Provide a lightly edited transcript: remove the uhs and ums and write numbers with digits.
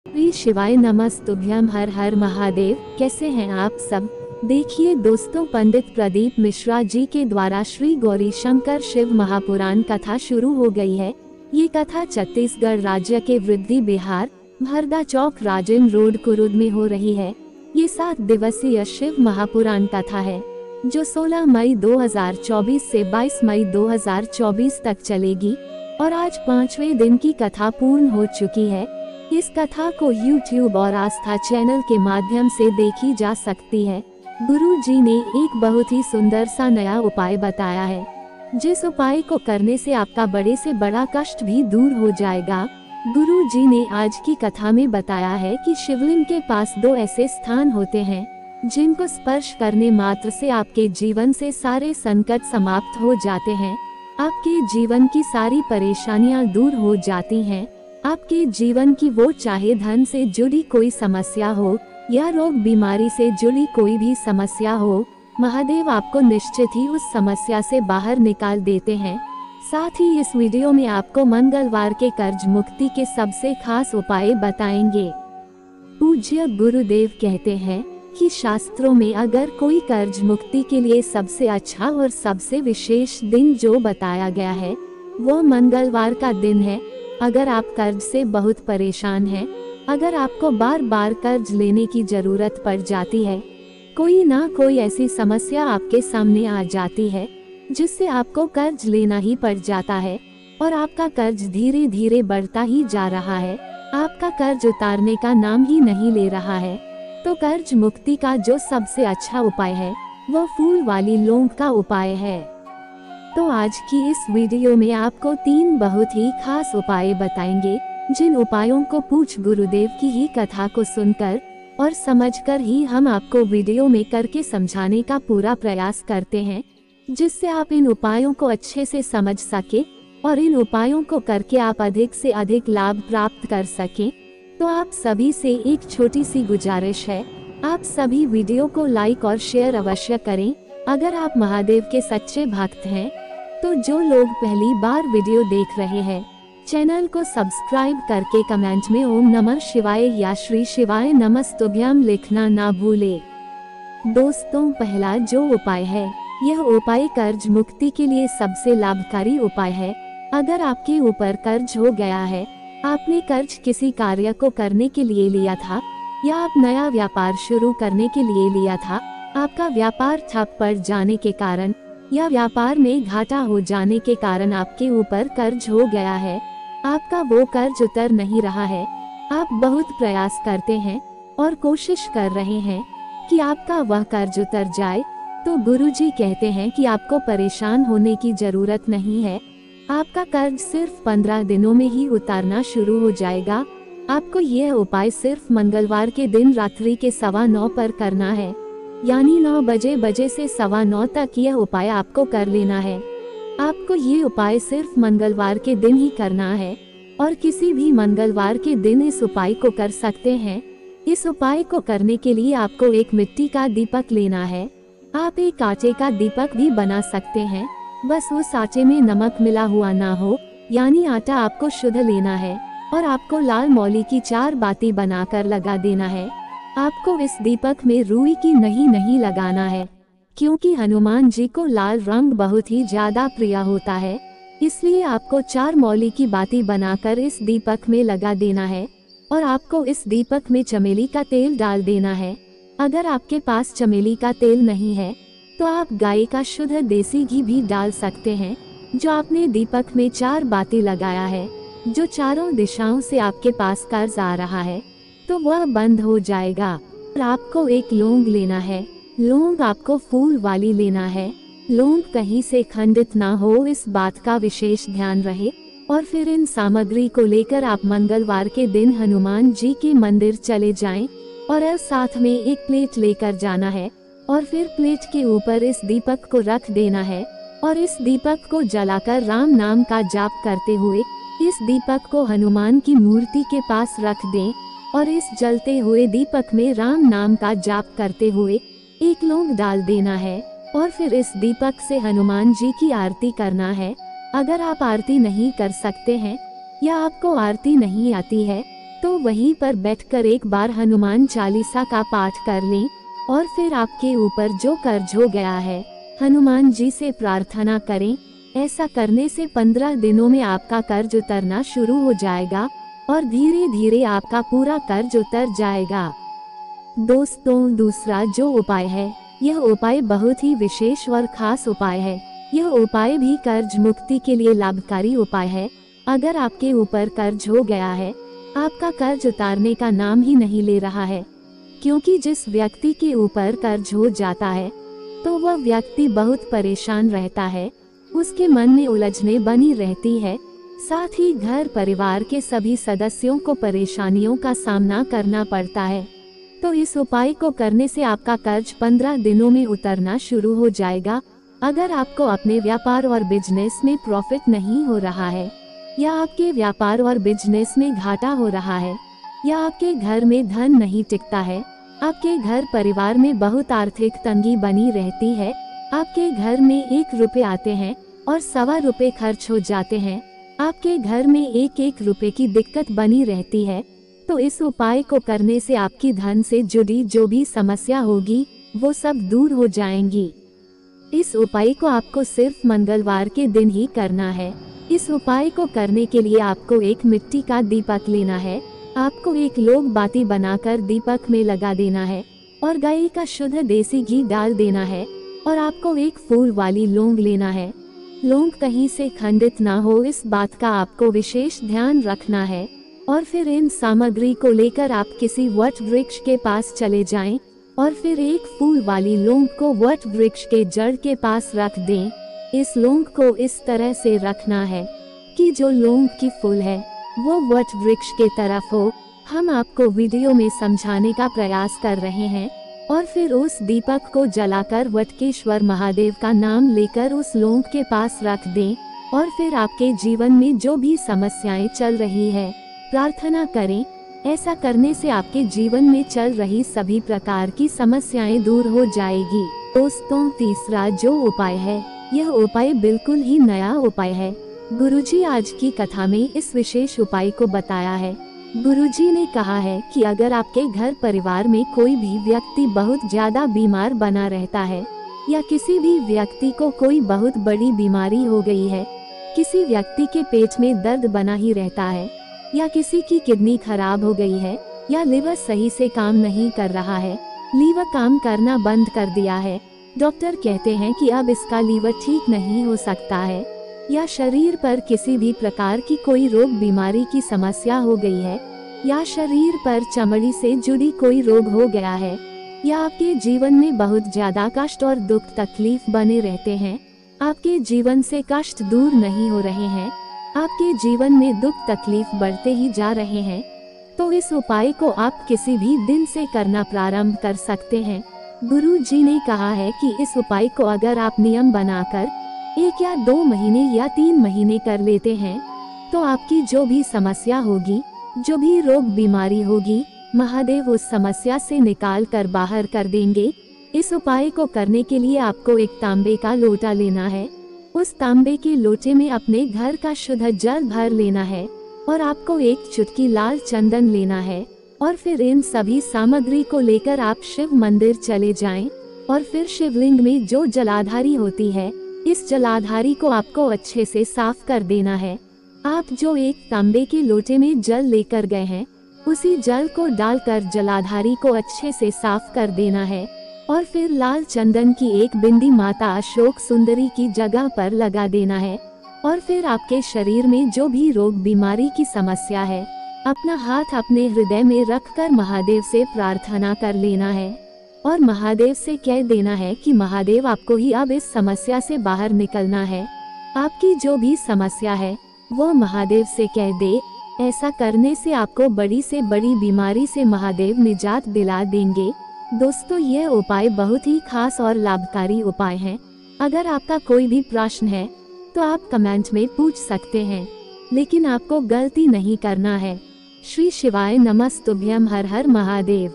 श्री शिवाय नमस्तुभ्यम। हर हर महादेव। कैसे हैं आप सब? देखिए दोस्तों, पंडित प्रदीप मिश्रा जी के द्वारा श्री गौरी शंकर शिव महापुराण कथा शुरू हो गई है। ये कथा छत्तीसगढ़ राज्य के वृद्धि बिहार भरदा चौक राजन रोड कुरुद में हो रही है। ये 7 दिवसीय शिव महापुराण कथा है जो 16 मई 2024 से 22 मई 2024 तक चलेगी और आज 5वें दिन की कथा पूर्ण हो चुकी है। इस कथा को YouTube और आस्था चैनल के माध्यम से देखी जा सकती है। गुरु जी ने एक बहुत ही सुंदर सा नया उपाय बताया है, जिस उपाय को करने से आपका बड़े से बड़ा कष्ट भी दूर हो जाएगा। गुरु जी ने आज की कथा में बताया है कि शिवलिंग के पास 2 ऐसे स्थान होते हैं जिनको स्पर्श करने मात्र से आपके जीवन से सारे संकट समाप्त हो जाते हैं। आपके जीवन की सारी परेशानियां दूर हो जाती हैं। आपके जीवन की वो चाहे धन से जुड़ी कोई समस्या हो या रोग बीमारी से जुड़ी कोई भी समस्या हो, महादेव आपको निश्चित ही उस समस्या से बाहर निकाल देते हैं। साथ ही इस वीडियो में आपको मंगलवार के कर्ज मुक्ति के सबसे खास उपाय बताएंगे। पूज्य गुरुदेव कहते हैं कि शास्त्रों में अगर कोई कर्ज मुक्ति के लिए सबसे अच्छा और सबसे विशेष दिन जो बताया गया है वो मंगलवार का दिन है। अगर आप कर्ज से बहुत परेशान हैं, अगर आपको बार बार कर्ज लेने की जरूरत पड़ जाती है, कोई ना कोई ऐसी समस्या आपके सामने आ जाती है जिससे आपको कर्ज लेना ही पड़ जाता है और आपका कर्ज धीरे धीरे बढ़ता ही जा रहा है, आपका कर्ज उतारने का नाम ही नहीं ले रहा है, तो कर्ज मुक्ति का जो सबसे अच्छा उपाय है वो फूल वाली लौंग का उपाय है। तो आज की इस वीडियो में आपको 3 बहुत ही खास उपाय बताएंगे, जिन उपायों को पूज्य गुरुदेव की ही कथा को सुनकर और समझकर ही हम आपको वीडियो में करके समझाने का पूरा प्रयास करते हैं, जिससे आप इन उपायों को अच्छे से समझ सके और इन उपायों को करके आप अधिक से अधिक लाभ प्राप्त कर सकें। तो आप सभी से एक छोटी सी गुजारिश है, आप सभी वीडियो को लाइक और शेयर अवश्य करें। अगर आप महादेव के सच्चे भक्त हैं तो जो लोग पहली बार वीडियो देख रहे हैं, चैनल को सब्सक्राइब करके कमेंट में ओम नमः शिवाय या श्री शिवाय नमस्तुभ्यम लिखना ना भूले। दोस्तों, पहला जो उपाय है यह उपाय कर्ज मुक्ति के लिए सबसे लाभकारी उपाय है। अगर आपके ऊपर कर्ज हो गया है, आपने कर्ज किसी कार्य को करने के लिए लिया था या आप नया व्यापार शुरू करने के लिए लिया था, आपका व्यापार ठप पड़ जाने के कारण या व्यापार में घाटा हो जाने के कारण आपके ऊपर कर्ज हो गया है, आपका वो कर्ज उतर नहीं रहा है, आप बहुत प्रयास करते हैं और कोशिश कर रहे हैं कि आपका वह कर्ज उतर जाए, तो गुरुजी कहते हैं कि आपको परेशान होने की जरूरत नहीं है। आपका कर्ज सिर्फ 15 दिनों में ही उतारना शुरू हो जाएगा। आपको यह उपाय सिर्फ मंगलवार के दिन रात्रि के 9:15 पर करना है, यानी 9 बजे से 9:15 तक यह उपाय आपको कर लेना है। आपको ये उपाय सिर्फ मंगलवार के दिन ही करना है और किसी भी मंगलवार के दिन इस उपाय को कर सकते हैं। इस उपाय को करने के लिए आपको एक मिट्टी का दीपक लेना है। आप एक आटे का दीपक भी बना सकते हैं, बस उस आटे में नमक मिला हुआ ना हो, यानी आटा आपको शुद्ध लेना है और आपको लाल मौली की 4 बाती बनाकर लगा देना है। आपको इस दीपक में रुई की नहीं लगाना है, क्योंकि हनुमान जी को लाल रंग बहुत ही ज्यादा प्रिय होता है, इसलिए आपको 4 मौली की बाती बनाकर इस दीपक में लगा देना है और आपको इस दीपक में चमेली का तेल डाल देना है। अगर आपके पास चमेली का तेल नहीं है तो आप गाय का शुद्ध देसी घी भी डाल सकते हैं। जो आपने दीपक में 4 बाती लगाया है, जो चारों दिशाओं से आपके पास कर्ज आ रहा है, तो वह बंद हो जाएगा। और आपको एक लौंग लेना है। लौंग आपको फूल वाली लेना है। लौंग कहीं से खंडित ना हो, इस बात का विशेष ध्यान रहे। और फिर इन सामग्री को लेकर आप मंगलवार के दिन हनुमान जी के मंदिर चले जाएं और साथ में एक प्लेट लेकर जाना है और फिर प्लेट के ऊपर इस दीपक को रख देना है और इस दीपक को जलाकर राम नाम का जाप करते हुए इस दीपक को हनुमान की मूर्ति के पास रख दें और इस जलते हुए दीपक में राम नाम का जाप करते हुए एक लौंग डाल देना है और फिर इस दीपक से हनुमान जी की आरती करना है। अगर आप आरती नहीं कर सकते हैं या आपको आरती नहीं आती है तो वहीं पर बैठकर एक बार हनुमान चालीसा का पाठ कर लें और फिर आपके ऊपर जो कर्ज हो गया है हनुमान जी से प्रार्थना करें। ऐसा करने से 15 दिनों में आपका कर्ज उतरना शुरू हो जाएगा और धीरे धीरे आपका पूरा कर्ज उतर जाएगा। दोस्तों, दूसरा जो उपाय है, यह उपाय बहुत ही विशेष और खास उपाय है। यह उपाय भी कर्ज मुक्ति के लिए लाभकारी उपाय है। अगर आपके ऊपर कर्ज हो गया है, आपका कर्ज उतारने का नाम ही नहीं ले रहा है, क्योंकि जिस व्यक्ति के ऊपर कर्ज हो जाता है तो वह व्यक्ति बहुत परेशान रहता है, उसके मन में उलझने बनी रहती है, साथ ही घर परिवार के सभी सदस्यों को परेशानियों का सामना करना पड़ता है। तो इस उपाय को करने से आपका कर्ज 15 दिनों में उतरना शुरू हो जाएगा। अगर आपको अपने व्यापार और बिजनेस में प्रॉफिट नहीं हो रहा है, या आपके व्यापार और बिजनेस में घाटा हो रहा है, या आपके घर में धन नहीं टिकता है, आपके घर परिवार में बहुत आर्थिक तंगी बनी रहती है, आपके घर में 1 रुपए आते हैं और 1.25 रुपए खर्च हो जाते हैं, आपके घर में 1-1 रुपए की दिक्कत बनी रहती है, तो इस उपाय को करने से आपकी धन से जुड़ी जो भी समस्या होगी वो सब दूर हो जाएंगी। इस उपाय को आपको सिर्फ मंगलवार के दिन ही करना है। इस उपाय को करने के लिए आपको एक मिट्टी का दीपक लेना है। आपको एक लोग बाती बनाकर दीपक में लगा देना है और गाय का शुद्ध देसी घी डाल देना है और आपको एक फूल वाली लौंग लेना है। लौंग कहीं से खंडित ना हो, इस बात का आपको विशेष ध्यान रखना है। और फिर इन सामग्री को लेकर आप किसी वट वृक्ष के पास चले जाएं और फिर एक फूल वाली लौंग को वट वृक्ष के जड़ के पास रख दें। इस लौंग को इस तरह से रखना है कि जो लौंग की फूल है वो वट वृक्ष के तरफ हो। हम आपको वीडियो में समझाने का प्रयास कर रहे हैं। और फिर उस दीपक को जलाकर वटकेश्वर महादेव का नाम लेकर उस लौंग के पास रख दें और फिर आपके जीवन में जो भी समस्याएं चल रही है प्रार्थना करें। ऐसा करने से आपके जीवन में चल रही सभी प्रकार की समस्याएं दूर हो जाएगी। दोस्तों, तीसरा जो उपाय है, यह उपाय बिल्कुल ही नया उपाय है। गुरुजी आज की कथा में इस विशेष उपाय को बताया है। गुरुजी ने कहा है कि अगर आपके घर परिवार में कोई भी व्यक्ति बहुत ज्यादा बीमार बना रहता है, या किसी भी व्यक्ति को कोई बहुत बड़ी बीमारी हो गई है, किसी व्यक्ति के पेट में दर्द बना ही रहता है, या किसी की किडनी खराब हो गई है, या लिवर सही से काम नहीं कर रहा है, लीवर काम करना बंद कर दिया है, डॉक्टर कहते हैं कि अब इसका लीवर ठीक नहीं हो सकता है, या शरीर पर किसी भी प्रकार की कोई रोग बीमारी की समस्या हो गई है, या शरीर पर चमड़ी से जुड़ी कोई रोग हो गया है, या आपके जीवन में बहुत ज्यादा कष्ट और दुख तकलीफ बने रहते हैं, आपके जीवन से कष्ट दूर नहीं हो रहे हैं, आपके जीवन में दुख तकलीफ बढ़ते ही जा रहे हैं, तो इस उपाय को आप किसी भी दिन से करना प्रारंभ कर सकते हैं। गुरु जी ने कहा है कि इस उपाय को अगर आप नियम बनाकर 1 या 2 महीने या 3 महीने कर लेते हैं, तो आपकी जो भी समस्या होगी, जो भी रोग बीमारी होगी, महादेव उस समस्या से निकाल कर बाहर कर देंगे। इस उपाय को करने के लिए आपको एक तांबे का लोटा लेना है। उस तांबे के लोटे में अपने घर का शुद्ध जल भर लेना है और आपको एक चुटकी लाल चंदन लेना है। और फिर इन सभी सामग्री को लेकर आप शिव मंदिर चले जाएं और फिर शिवलिंग में जो जलाधारी होती है, इस जलाधारी को आपको अच्छे से साफ कर देना है। आप जो एक तांबे के लोटे में जल लेकर गए हैं, उसी जल को डालकर जलाधारी को अच्छे से साफ कर देना है और फिर लाल चंदन की एक बिंदी माता अशोक सुंदरी की जगह पर लगा देना है। और फिर आपके शरीर में जो भी रोग बीमारी की समस्या है, अपना हाथ अपने हृदय में रखकर महादेव से प्रार्थना कर लेना है और महादेव से कह देना है कि महादेव आपको ही अब इस समस्या से बाहर निकलना है। आपकी जो भी समस्या है वो महादेव से कह दे। ऐसा करने से आपको बड़ी से बड़ी बीमारी से महादेव निजात दिला देंगे। दोस्तों, यह उपाय बहुत ही खास और लाभकारी उपाय है। अगर आपका कोई भी प्रश्न है तो आप कमेंट में पूछ सकते हैं, लेकिन आपको गलती नहीं करना है। श्री शिवाय नमस्तुभ्यम। हर हर महादेव।